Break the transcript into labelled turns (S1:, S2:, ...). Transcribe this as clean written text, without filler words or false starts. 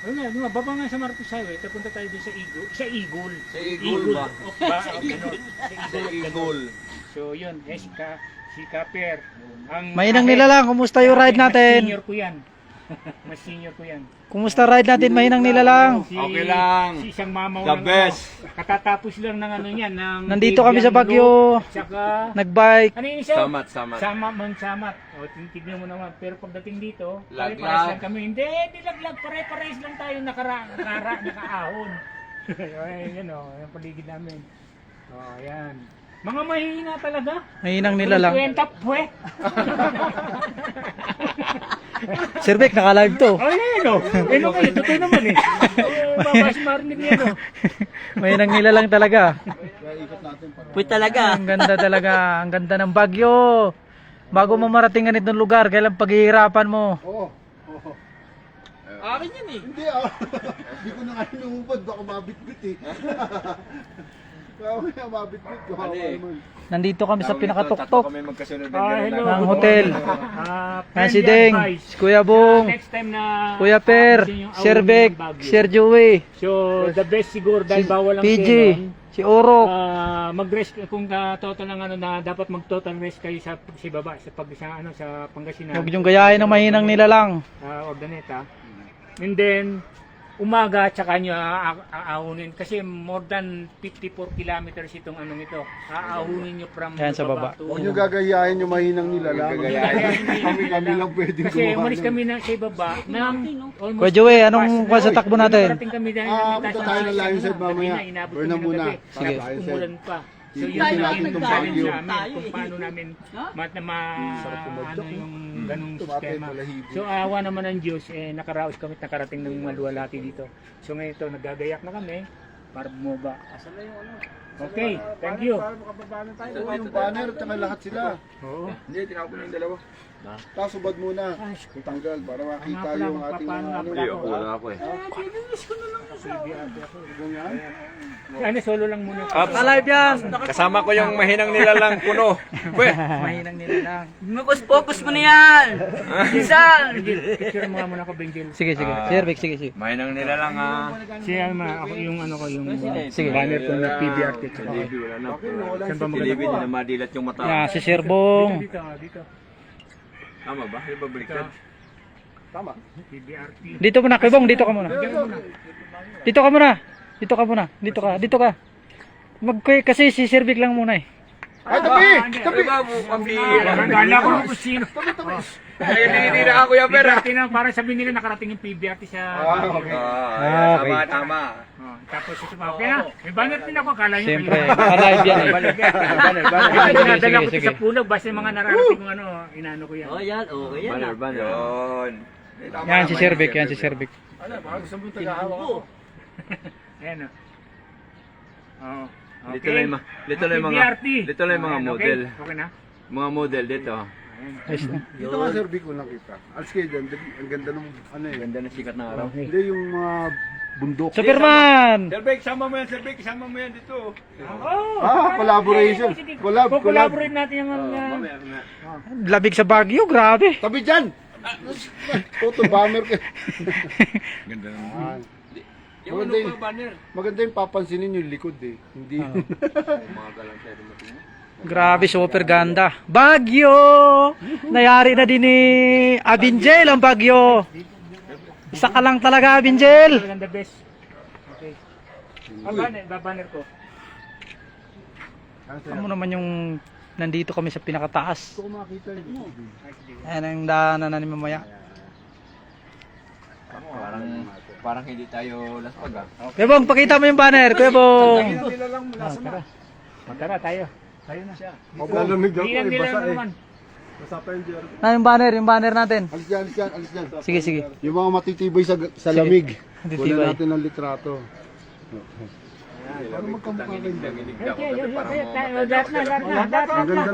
S1: Ayun nga, diba, baba nga sa Marcos Highway, punta tayo din sa Eagle. Sa Eagle.
S2: Sa Eagle ba?
S1: Sa
S2: Eagle.
S1: So yun, si Kaper.
S3: Mainang nila lang, kumusta yung ride
S1: Mas
S3: natin?
S1: senior ko yan. Mas senior ko yan.
S3: Kumusta ride natin? Mainang nila lang.
S2: Okay lang.
S1: Si isang mamaw
S2: The
S1: ng
S2: best.
S1: katatapos lang ng ano yan. Ng
S3: Nandito kami sa Baguio.
S1: Saka,
S3: Nagbike.
S1: ano yun isa?
S2: Samat.
S1: Samat. O, tignan mo naman. Pero pagdating dito,
S2: Laglag.
S1: pare-pares lang kami. Hindi laglag. Pare-pares lang tayo nakaahon. Ayan o, yung paligid namin. O, ayan. Mga mahihina talaga.
S3: Mainang nila lang.
S1: Kwenta, pwe.
S3: Sir Vic, naka-live to.
S1: Oh, yan o. Ano kayo? Totoo naman eh. Babas marinig yan o.
S3: Mainang nila lang talaga.
S4: Puy talaga.
S3: Ang ganda talaga. Ang ganda ng Baguio. Bago mo marating ganitong lugar, kailan paghihirapan mo.
S5: Oo.
S4: Akin yan eh.
S5: Hindi Hindi ko na nga hinumubad. Baka mabitbit eh. Kaya mabitbit ko.
S3: Nandito kami sa
S2: Tatlo
S3: pinakatuktok
S2: kami magkasunod
S1: Hello.
S3: ng hotel. Yan si Deng, si Kuya Bong,
S1: Next time na
S3: Kuya Per, Sir Vic, Sir Joey,
S1: So, the best siguro dahil bawal ang
S3: PG,
S1: kenon.
S3: si Orok.
S1: Mag-rest kung total ng ano na dapat mag-total rest kayo sa baba sa sa Pangasinan.
S3: Huwag yung gayahin ng mahinang nila lang.
S1: Ordaneta. And then umaga tsaka nyo aahunin kasi more than 54 kilometers itong anong ito. Aahunin nyo from
S3: Yan, sa baba.
S1: to-
S5: Huwag nyo gagayahin yung mahinang nila lang. Kami lang pwedeng
S1: Kasi
S5: gumawa.
S1: umalis kami na sa ibaba ng almost
S3: Kuya Joey, anong kwan sa takbo natin?
S1: Nakarating kami dahil
S5: Punta tayo ng Lionshead mamaya.
S1: inabot
S5: Burn na
S1: kami ng
S5: muna.
S1: gabi.
S3: Sige.
S1: Tapos umulan pa. So yun
S5: Tayo
S1: yung
S5: natin
S1: naging
S5: itong
S1: challenge
S5: Baguio.
S1: sa amin kung paano namin ano yung ganung sistema. So awa naman ng Diyos, nakaraos kami at nakarating ng maluwalhati dito. So ngayon ito, naggagayak na kami para bumaba. Okay, thank you.
S5: Oo, yung banner at saka lahat sila.
S1: Oo.
S2: Hindi, tinawag ko na yung dalawa.
S5: Tapos subad muna. Tanggal para makita yung ating
S2: Hindi, wala ako eh.
S1: Ano, solo lang muna.
S3: Alive yan!
S2: Kasama ko yung mahinang nilalang kuno. Pwe!
S3: Mahinang nila lang.
S4: Focus mo na yan. Isan.
S1: Picture mo nga muna ko, Benjel.
S3: Sige, sige. Sir Vic, sige, sige.
S2: Mahinang nilalang
S1: Siya ako yung ano ko, yung
S3: Sige.
S1: banner ko ng PBRT.
S2: Libi, wala na.
S1: Saan ba
S2: Si
S1: maganda?
S2: Libi, hindi na madilat yung mata.
S3: Yan, si Sir Bong.
S1: Dito.
S2: Tama ba? Di ba baliktad?
S1: PBRT.
S3: Dito muna, Kuya Bong, dito ka muna. Dito ka muna. Dito ka muna. Dito ka. Kasi si Sir Vic lang muna eh.
S5: Ay, tabi!
S2: Tabi ba mo? Pambihira.
S1: Gala ko kung sino.
S2: Kaya hindi na ako yung pera.
S1: PBRT na, para sabihin nila nakarating yung PBRT sa...
S3: Okay.
S2: Tama.
S1: Tapos ito pa, okay na. May banner din ako, kala nyo.
S3: Siyempre, alive yan eh.
S1: Dinadala ko
S3: Sige,
S1: sa
S3: sige.
S1: pulag, basta yung mga nararating kong ano, inano ko yan.
S4: Oh yan, okay yan.
S2: Banner. Yun.
S3: Yan si Sir Vic, yan si Sir Vic.
S5: Ano, baka gusto mo tagahawak ako.
S1: Ayan o. Oo.
S2: Dito lang yung mga
S1: PBRT.
S2: dito lang yung mga
S1: Ayan,
S2: model.
S1: Okay na?
S2: Mga model dito.
S3: Ayos na.
S5: Dito nga Sir Vic, walang kita. Alas kayo dyan, ang ganda ng ano eh.
S2: Ganda ng sikat na araw.
S5: Hindi yung mga bundok.
S3: Superman!
S2: Sir sama mo yan, sama mo yan dito.
S5: Collaboration. Collab.
S1: Collaborate natin yung
S2: Mamaya.
S3: Labig sa Baguio, grabe.
S5: Tabi dyan! Photo bomber ka.
S2: Ganda ng
S5: Yung ano pa banner? Maganda yung papansinin yung likod eh. Hindi.
S2: umaga lang tayo dumating.
S3: Grabe, super ganda. Baguio! Nayari na din ni Abinjel ang Baguio. Isa ka lang talaga, Abinjel.
S1: the best. Okay. Banner ko.
S3: Ano naman yung nandito kami sa pinakataas.
S5: Gusto ko makita yun.
S3: Ayan ang daanan na ni mamaya.
S2: Parang hindi tayo laspag ah.
S3: Kuya Bong, pakita mo yung banner, Kuya Bong.
S5: Nila lang mula sa mga.
S1: Tara tayo. Tayo na siya.
S5: Lalamig ako,
S1: Ilan
S5: eh, basa eh.
S1: naman.
S5: Basa pa yung jersey.
S3: Na yung banner natin.
S5: Alis dyan.
S3: Sige, sige.
S5: Yung mga matitibay sa lamig.
S3: Matitibay.
S5: Wala natin ng litrato.
S2: Ano magkamukha kayo?
S1: Okay, lahat na.
S5: Ang ganda